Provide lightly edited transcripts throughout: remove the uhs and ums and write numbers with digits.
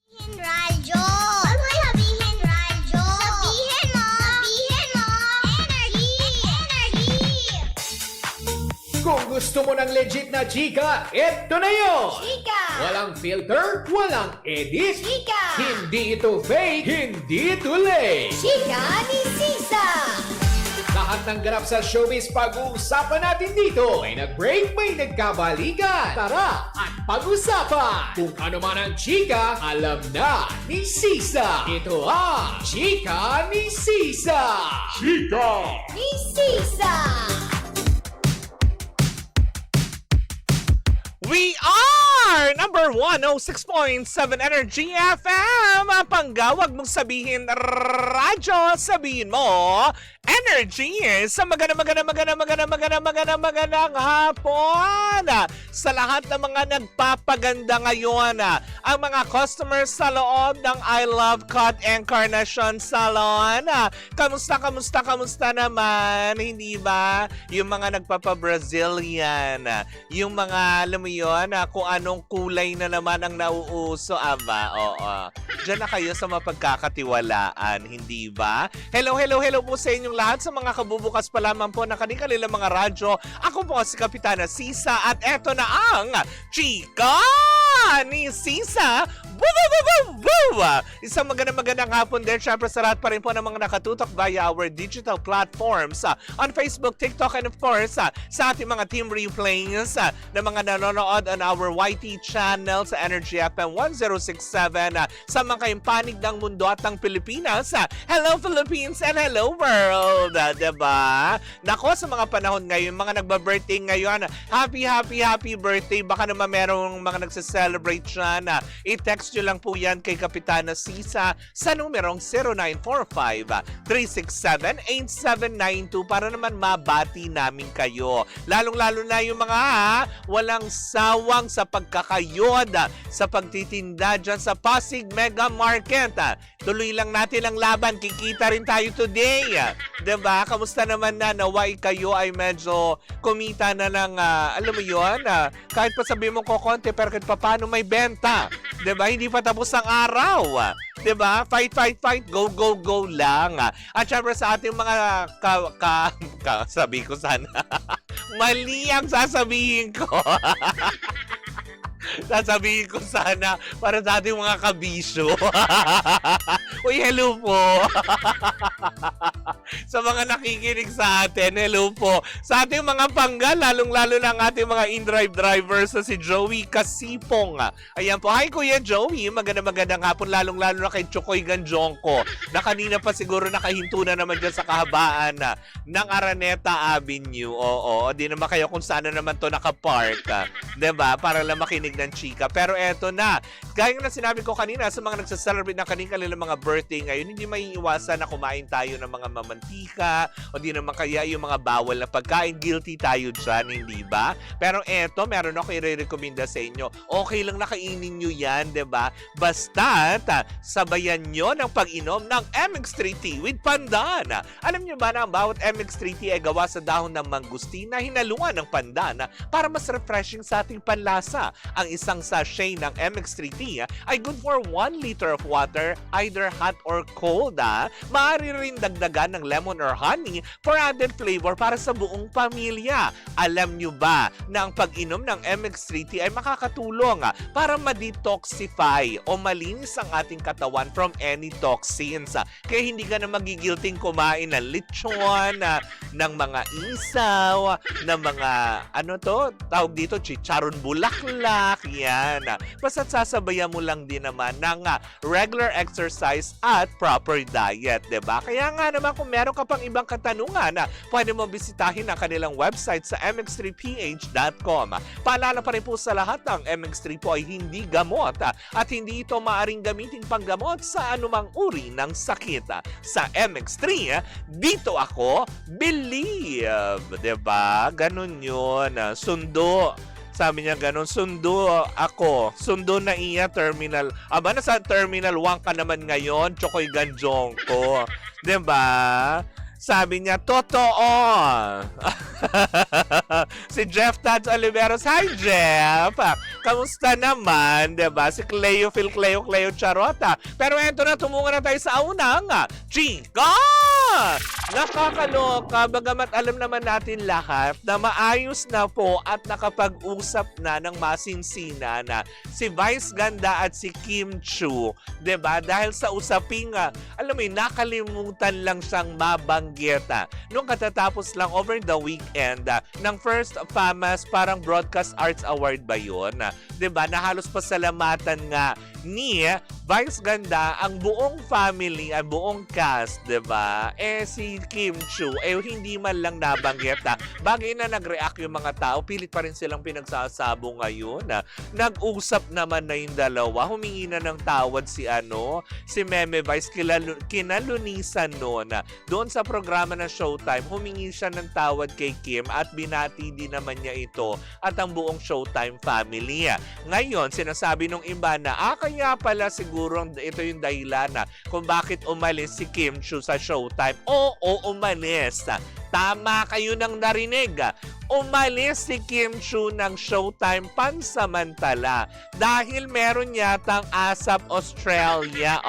Radyo! Huwag mo sabihin radyo! Sabihin mo! Sabihin mo! Energy! Energy! Kung gusto mo ng legit na chika, eto na yun! Chika! Walang filter, walang edit, Chika! hindi ito fake, hindi ito late. Chika ni Sisa! Lahat ng ganap sa showbiz pag-uusapan natin dito. May nag-break, may nagkabalikan. Tara at pag-usapan. Kung ano man ang chika, alam na ni Sisa. Ito ang Chika ni Sisa. Chika! Ni Sisa! We are number 106.7 Energy FM. Panggawag mong sabihin radyo, sabihin mo energy sa magandang hapon sa lahat ng mga nagpapaganda ngayon. Ang mga customers sa loob ng I Love Cut Encarnacion Salon. Kamusta naman? Hindi ba? Yung mga nagpapa-Brazilian, yung mga alam mo yun, kung anong kulay na naman ang nauuso, aba, oo. Diyan na kayo sa mapagkakatiwalaan, hindi ba? Hello po sa inyong lahat, sa mga kabubukas pa lamang po ng kanilang mga radyo. Ako po si Kapitana Sisa at eto na ang Chika ni Sisa. Isang magandang hapon din. Syempre sa lahat pa rin po ng mga nakatutok via our digital platforms on Facebook, TikTok, and of course sa ating mga team replays na mga nanonood on our YT channel sa Energy FM 1067 sa mga kayong panig ng mundo at ng Pilipinas. Hello Philippines and hello world! Diba? Nako, sa mga panahon ngayon, mga nagba-birthday ngayon, happy birthday. Baka naman merong mga nagsa-celebrate dyan. I-text nyo lang po yan kay Kapitana Sisa sa numerong 0945-367-8792 para naman mabati namin kayo. Lalong-lalo na yung mga walang sawang sa pagkakayod, sa pagtitinda dyan sa Pasig Mega Market. Tuloy lang natin ang laban. Kikita rin tayo today. Diba? Kamusta naman na naway kayo ay medyo kumita na ng, alam mo yun, kahit pa sabihin mo kokonti pero kahit pa paano may benta. Diba? Hindi pa tapos ang araw. Diba? Fight, go lang. At syempre sa ating mga sabi ko sana, mali ang sasabihin ko. Sasabihin ko sana para sa ating mga kabisyo. Uy, hello po. Sa mga nakikinig sa atin, hello po. Sa ating mga panggal, lalong-lalo na ang ating mga in-drive drivers na si Joey Kasipong. Ayan po. Hi, Kuya Joey. Magandang hapon, lalong-lalo na kay Chokoy Ganjongko na kanina pa siguro nakahinto na naman dyan sa kahabaan ng Araneta Avenue. Oo, di naman kayo kung saan na naman to nakapark. Diba? Para lang makinig ng chika. Pero eto na. Gaya na sinabi ko kanina sa mga nagsaselebrate ng kanilang mga birthday ngayon, hindi maiiwasan na kumain tayo ng mga mamantika o di naman kaya yung mga bawal na pagkain. Guilty tayo dyan, hindi ba? Pero eto, meron ako i-recommenda sa inyo. Okay lang nakainin nyo yan, diba? Basta sabayan nyo ng pag-inom ng MX3 Tea with pandan. Alam nyo ba na ang bawat MX3 Tea ay gawa sa dahon ng mangustina, hinaluan ng pandan para mas refreshing sa ating panlasa. Ang isang sachet ng MX3 Tea ay good for 1 liter of water, either hot or cold. Maaari rin dagdagan ng lemon or honey for added flavor para sa buong pamilya. Alam nyo ba na ang pag-inom ng MX3 Tea ay makakatulong para ma-detoxify o malinis ang ating katawan from any toxins. Kaya hindi ka na magigilting kumain ng lechon, ng mga isaw, ng mga tawag dito, chicharon bulaklak, yan. Basta't sasabayan mo lang din naman ng regular exercise at proper diet, diba? Kaya nga naman kung meron ka pang ibang katanungan, pwede mo bisitahin ang kanilang website sa mx3ph.com. Paalala pa rin po sa lahat ng MX3 po ay hindi gamot at hindi ito maaring gamitin panggamot sa anumang uri ng sakit. Sa MX3, dito ako believe, diba? Ganun yun. Sundo. Sabi niya ganun, sundo ako. Sundo na iya, terminal. Aba, nasa terminal 1 ka naman ngayon, Chokoy Ganjong ko. Diba? Sabi niya, totoo. Si Jeff Tads Oliveros. Hi, Jeff! Kamusta naman, diba? Si Cleo Charota. Pero eto na, tumungo na tayo sa unang chika! Nakakaloka, bagamat alam naman natin lahat na maayos na po at nakapag-usap na ng masinsina na si Vice Ganda at si Kim Chu, 'di ba? Dahil sa usaping alam mo, nakalimutan lang siyang mabanggit nung katatapos lang over the weekend ng First FAMAS parang Broadcast Arts Award ba 'yon? 'Di ba? Na halos pasalamatan nga ni Vice Ganda ang buong family, ang buong cast, 'di ba? Si Kim Chu hindi man lang nabanggit. Bagay na nag-react yung mga tao, pilit pa rin silang pinagsasabo ngayon. Nag-usap naman na yung dalawa, humingi na ng tawad si Meme Vice, kinalunisan noon. Doon sa programa ng Showtime, humingi siya ng tawad kay Kim at binati din naman niya ito at ang buong Showtime family. Ngayon, sinasabi nung iba na, kaya pala siguro ito yung dahilan kung bakit umalis si Kim Chu sa Showtime. Oo, umalis. Tama kayo nang narinig. Umalis si Kim Chu ng Showtime pansamantala dahil meron yatang ASAP Australia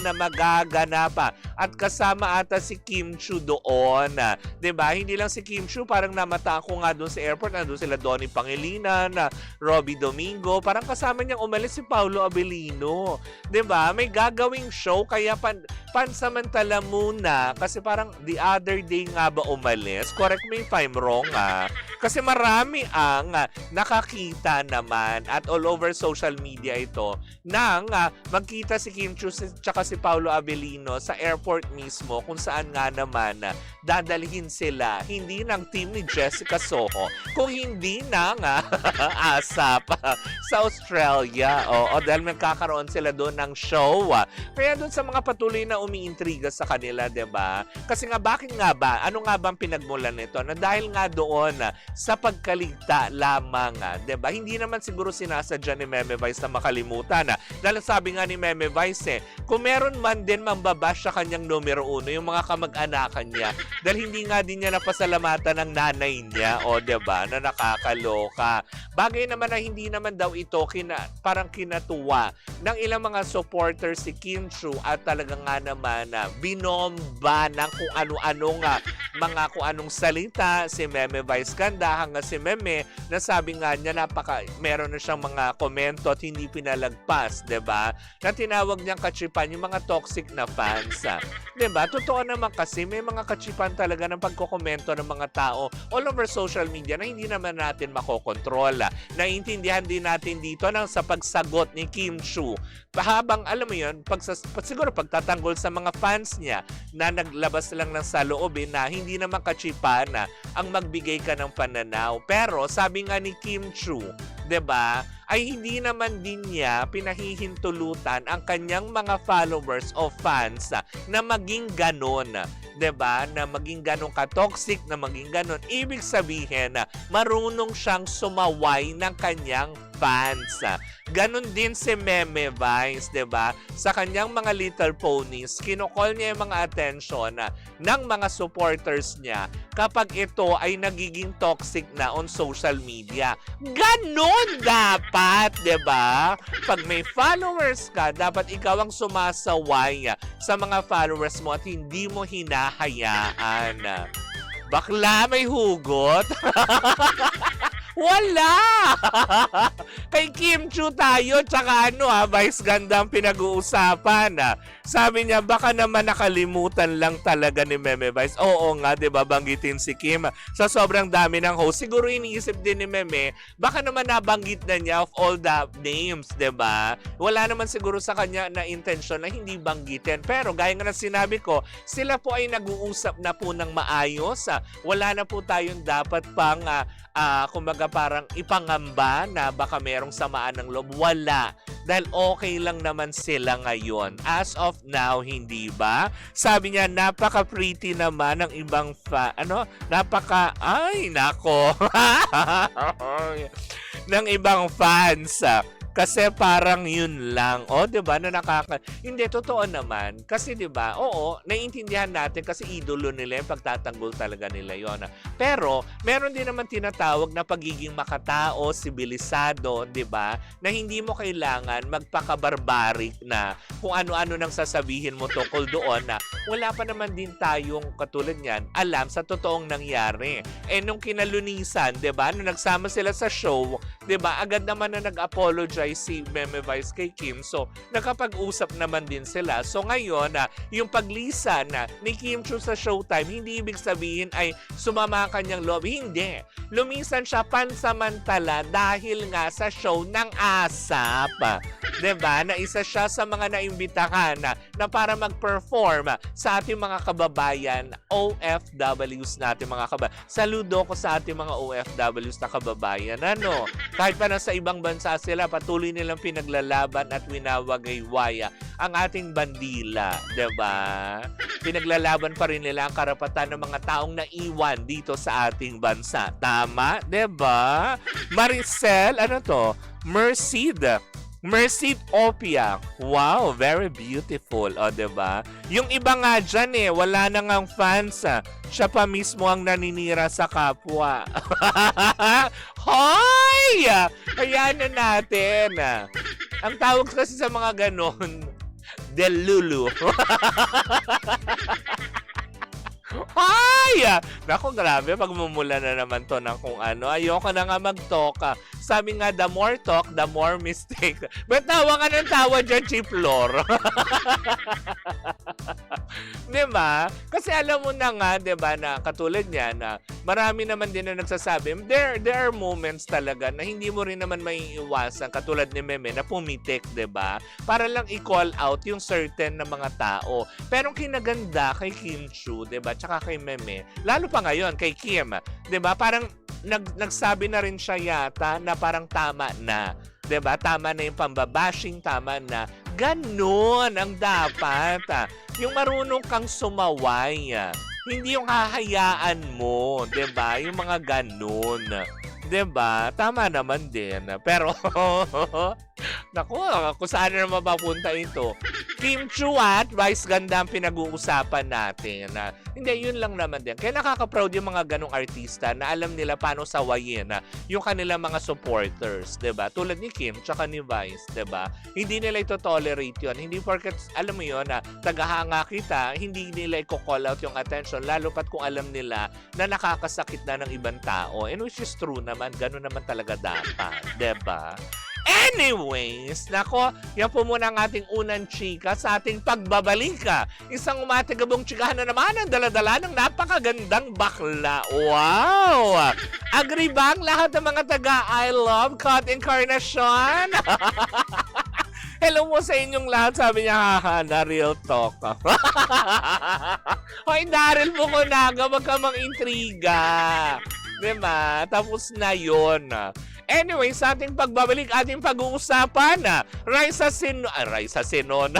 na magaganap at kasama ata si Kim Chu doon. 'Di ba? Hindi lang si Kim Chu, parang namata ko nga doon sa airport, nandoon sila Donnie Pangilinan, Robbie Domingo, parang kasama niyang umalis si Paolo Abelino. 'Di ba? May gagawing show kaya pansamantala muna kasi parang the other day nga ba umalis. Correct me if I'm wrong Kasi marami ang nakakita naman at all over social media ito nang magkita si Kim Chu at si Paolo Abelino sa airport mismo kung saan nga naman dadalhin sila hindi ng team ni Jessica Soho kung hindi ng ASAP sa Australia. Dahil magkakaroon sila doon ng show. Kaya doon sa mga patuloy na umiintriga sa kanila, 'di ba? Kasi nga bakit nga ba? Ano nga bang pinagmulan nito? Na dahil nga doon sa pagkaligta lamang, 'di ba? Hindi naman siguro sinasadya ni Meme Vice na makalimutan. Dahil sabi nga ni Meme Vice, kung meron man din mambabash sa kanyang numero 1, yung mga kamag-anakan niya, dahil hindi nga din niya napasalamatan ng nanay niya, 'di ba? Na nakakaloka. Bagay naman na hindi naman daw ito parang kinatuwa ng ilang mga supporters si Kim Chu at talaga nga naman binomba ng kung ano-ano kung anong salita si Meme Vice Ganda hanggang si Meme na sabi nga niya meron na siyang mga komento at hindi pinalagpas, 'di ba? Na tinawag niyang kachipan yung mga toxic na fans. 'Di ba? Totoo naman kasi may mga kachipan talaga ng pagkokomento ng mga tao all over social media na hindi naman natin makokontrol. Naiintindihan din natin dito sa pagsagot ni Kim Chu. Habang alam mo yun, siguro pagtatanggol sa mga fans niya na naglabas lang ng saloobin na hindi naman kachipan ang magbigay ka ng pananaw. Pero sabi nga ni Kim Chu, 'di ba, ay hindi naman din niya pinahihintulutan ang kanyang mga followers o fans na maging ganon. 'Di ba? Na maging ganon ka-toxic, na maging ganon. Ibig sabihin na marunong siyang sumaway ng kanyang fans. Ganon din si Meme Vice, 'di ba? Sa kanyang mga little ponies, kinokol niya yung mga attention ng mga supporters niya kapag ito ay nagiging toxic na on social media. Ganon dapat, 'di ba? Pag may followers ka, dapat ikaw ang sumasaway sa mga followers mo at hindi mo hinahayaan. Bakla, may hugot? Wala! Kay Kim Chu tayo, tsaka Vice Ganda ang pinag-uusapan. Sabi niya, baka naman nakalimutan lang talaga ni Meme Vice. Oo nga, di ba, banggitin si Kim. Sa sobrang dami ng host, siguro iniisip din ni Meme, baka naman nabanggit na niya of all the names, di ba? Wala naman siguro sa kanya na intention na hindi banggitin. Pero gaya nga na sinabi ko, sila po ay nag-uusap na po ng maayos. Wala na po tayong dapat pang kumbaga parang ipangamba na baka merong samaan ng loob. Wala. Dahil okay lang naman sila ngayon. As of now, hindi ba? Sabi niya, napaka-pretty naman ng ibang ay, nako. ng ibang fans. Kasi parang yun lang. O, di ba, na Hindi, totoo naman. Kasi, di ba, oo, naiintindihan natin kasi idolo nila yung pagtatanggol talaga nila yon. Pero, meron din naman tinatawag na pagiging makatao, sibilisado, di ba, na hindi mo kailangan magpaka-barbaric na kung ano-ano nang sasabihin mo tungkol doon na wala pa naman din tayong katulad niyan alam sa totoong nangyari. Eh, nung kinalunisan, di ba, nung nagsama sila sa show, di ba, agad naman na nag-apologize si Meme Vice kay Kim. So, nakapag-usap naman din sila. So, ngayon, yung paglisan ni Kim Chiu sa Showtime, hindi ibig sabihin ay sumama ang kanyang loob. Hindi. Lumisan siya pansamantala dahil nga sa show ng ASAP. Diba? Na isa siya sa mga naimbitahan na para mag-perform sa ating mga kababayan, OFWs natin mga kababayan. Saludo ko sa ating mga OFWs na kababayan. Ano? Kahit pa nasa ibang bansa sila, patuloy nilang pinaglalaban at winawagaywaya ang ating bandila. Diba? Pinaglalaban pa rin nila ang karapatan ng mga taong naiwan dito sa ating bansa. Tama? Diba? Maricel, ano to? Merced Opia. Wow, very beautiful. O, diba? Yung iba nga dyan wala na ngang fans. Siya pa mismo ang naninira sa kapwa. Hoy! Ayan na natin. Ang tawag kasi sa mga ganon, delulu. Ay! Naku, grabe. Pagmumula na naman to ng kung ano. Ayoko na nga mag-talk. Sabi nga, the more talk, the more mistake. Ba't tawa ka ng tawa dyan, Chief Lore? Diba? Kasi alam mo na nga, diba, na katulad niya na marami naman din na nagsasabi, there are moments talaga na hindi mo rin naman maiiwasan, katulad ni Meme, na pumitik, diba? Para lang i-call out yung certain na mga tao. Pero ang kinaganda kay Kim Chiu, diba? Tsaka kay Meme, lalo pa ngayon kay Kim, 'di ba? Parang nagsabi na rin siya yata na parang tama na, 'di ba? Tama na yung pambabashing, tama na. Ganun ang dapat. Yung marunong kang sumaway. Hindi yung hahayaan mo, 'di ba? Yung mga ganun. 'Di ba? Tama naman din. Pero naku, kung saan na mapapunta ito. Kim Chiu at Vice Ganda ang pinag-uusapan natin. Hindi, yun lang naman din. Kaya nakaka-proud yung mga ganong artista na alam nila paano sawayin yung kanilang mga supporters, 'di ba? Tulad ni Kim tsaka ni Vice, 'di ba? Hindi nila ito-tolerate yun. Hindi porket, alam mo yun, tagahanga kita, hindi nila i-call out yung attention, lalo pat kung alam nila na nakakasakit na ng ibang tao. And which is true naman, ganun naman talaga dapat, 'di ba? Anyways, nako, yan po muna ang ating unang chika sa ating pagbabalik. Isang umatigabong chikahan na naman ang daladala ng napakagandang bakla. Wow! Agree ba ang lahat ng mga taga I Love Cut Incarnation? Hello mo sa inyong lahat, sabi niya, haha, na real talk. Hoy, Daryl Bukonaga, wag ka mang intriga. Diba? Tapos na yun. Anyway, sa ating pagbabalik, ating pag-uusapan Raisa Sinon.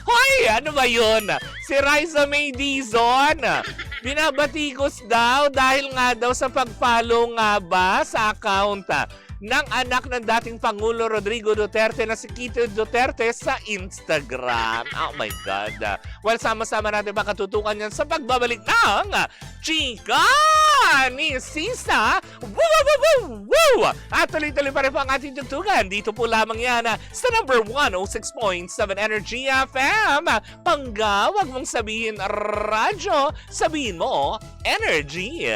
Hoy, ano ba yun? Si Raisa May Dizon. Binabatikos daw dahil nga daw sa pag-follow nga ba sa account ng anak ng dating Pangulo Rodrigo Duterte na si Kito Duterte sa Instagram. Oh my God. Well, sama-sama natin makatutukan yan sa pagbabalik ng Chika ni Sisa. Woo! At tuloy-tuloy pa rin po ang ating tugtugan. Dito po lamang yan sa number 106.7 Energy FM. Pangga, wag mong sabihin radyo, sabihin mo Energy.